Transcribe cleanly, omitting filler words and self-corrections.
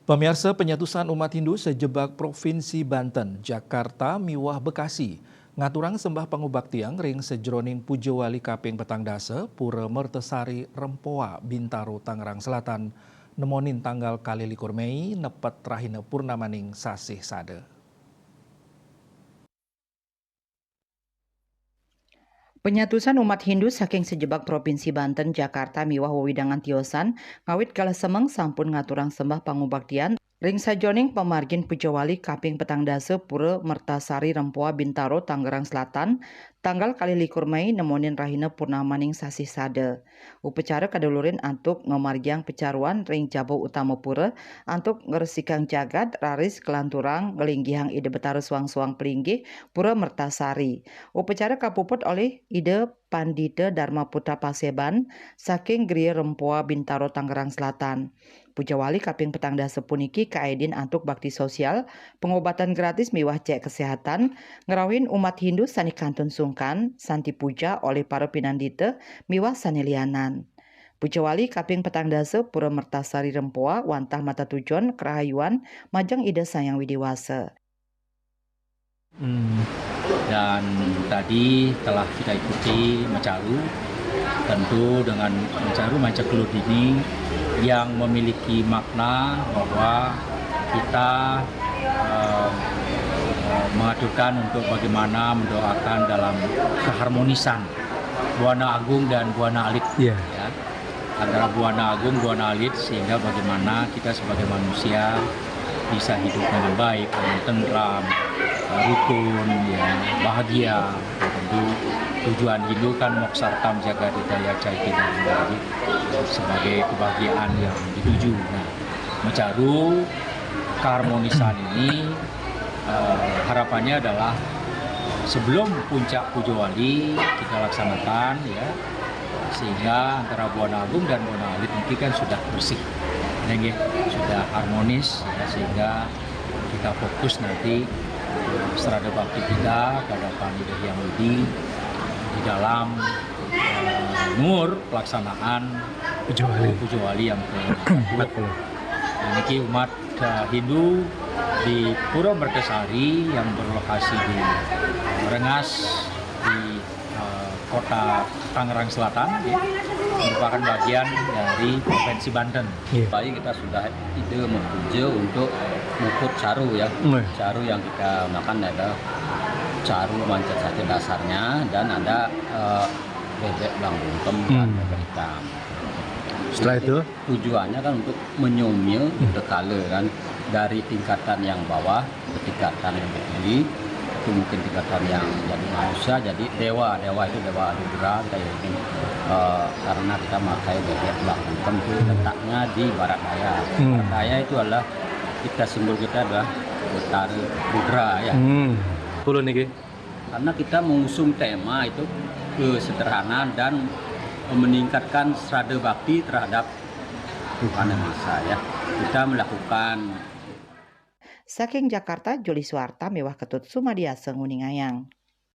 Pemirsa, penyatusan umat Hindu sejebak Provinsi Banten, Jakarta, miwah Bekasi. Ngaturang sembah pangubaktiang ring sejroning Pujawali Kaping Petang Dasa, Pura Mertesari Rempoa, Bintaro, Tangerang Selatan, nemonin tanggal kali likur Mei, nepet rahina purnamaning sasih sade. Penyatusan umat Hindu saking sejebak Provinsi Banten, Jakarta miwah wewidangan tiosan, ngawit kala semeng sampun ngaturang sembah pangubaktian ring sajoning pamargin Pujawali Kaping Petang Dasa Pura Mertasari Rempoa Bintaro Tangerang Selatan tanggal kali likur Mei nemonin rahina purnamaning sasih sade. Upacara kadulurin antuk ngomargiang pecaruan ring jabo utama pura antuk ngeresikang jagat raris kelanturang ngelinggihang ide betara suang-suang pelinggih Pura Mertasari. Upacara kapuput oleh Ide Pandita Dharma Putra Paseban saking Griya Rempoa Bintaro Tangerang Selatan. Pujawali Kaping Petang Dasa puniki kaedin antuk bakti sosial, pengobatan gratis miwah cek kesehatan, ngerawin umat Hindu sani kantun sungkan, santi puja oleh para pinandita miwah sanelianan. Pujawali Kaping Petang Dasa Pura Mertasari Rempoa wantah mata tujuan kerahayuan majang ida sayang widiwasa. Dan tadi telah kita ikuti Mecaru, tentu dengan Mecaru Mancakelut ini yang memiliki makna bahwa kita mengaturkan untuk bagaimana mendoakan dalam keharmonisan Buana Agung dan Buana Alit, ya, antara Buana Agung, Buana Alit, sehingga bagaimana kita sebagai manusia bisa hidup dengan baik, dengan tentram, rukun, ya, bahagia. Tentu tujuan Hindu kan moksartam jaga didaya caitanya, jadi sebagai kebahagiaan yang dituju. Nah, Mecaru keharmonisan ini harapannya adalah sebelum puncak Pujawali kita laksanakan, ya, sehingga antara Buana Agung dan Buana Alit nanti kan sudah bersih, sudah harmonis, ya, sehingga kita fokus nanti serada bakti kita pada Panida Hyang Widi di dalam pelaksanaan Pujawali yang ke-40. Ini umat Hindu di Pura Mertasari yang berlokasi di Rengas di kota Tangerang Selatan, ya, merupakan bagian dari Provinsi Banten. Baik, kita sudah ide mempuja untuk mukut caru, ya. Caru yang kita makan ada caru mancet saja dasarnya, dan ada bebek belang bungkem dan bebek hitam. Setelah itu tujuannya kan untuk menyomil dekala kan, dari tingkatan yang bawah ke tingkatan yang tinggi, itu mungkin tingkatan yang jadi manusia, jadi dewa itu dewa Rudra kayak ini, karena kita pakai bebek belang bungkem itu letaknya di barat daya. Barat daya itu adalah simbol kita adalah Betara Rudra, ya. Karena kita mengusung tema itu kesederhanaan dan meningkatkan serada bakti terhadap Tuhan Yang Maha Esa, ya. Kita melakukan. Saking Jakarta, Juli Suarta, Mewah Ketut Sumadiasa Nguningayang.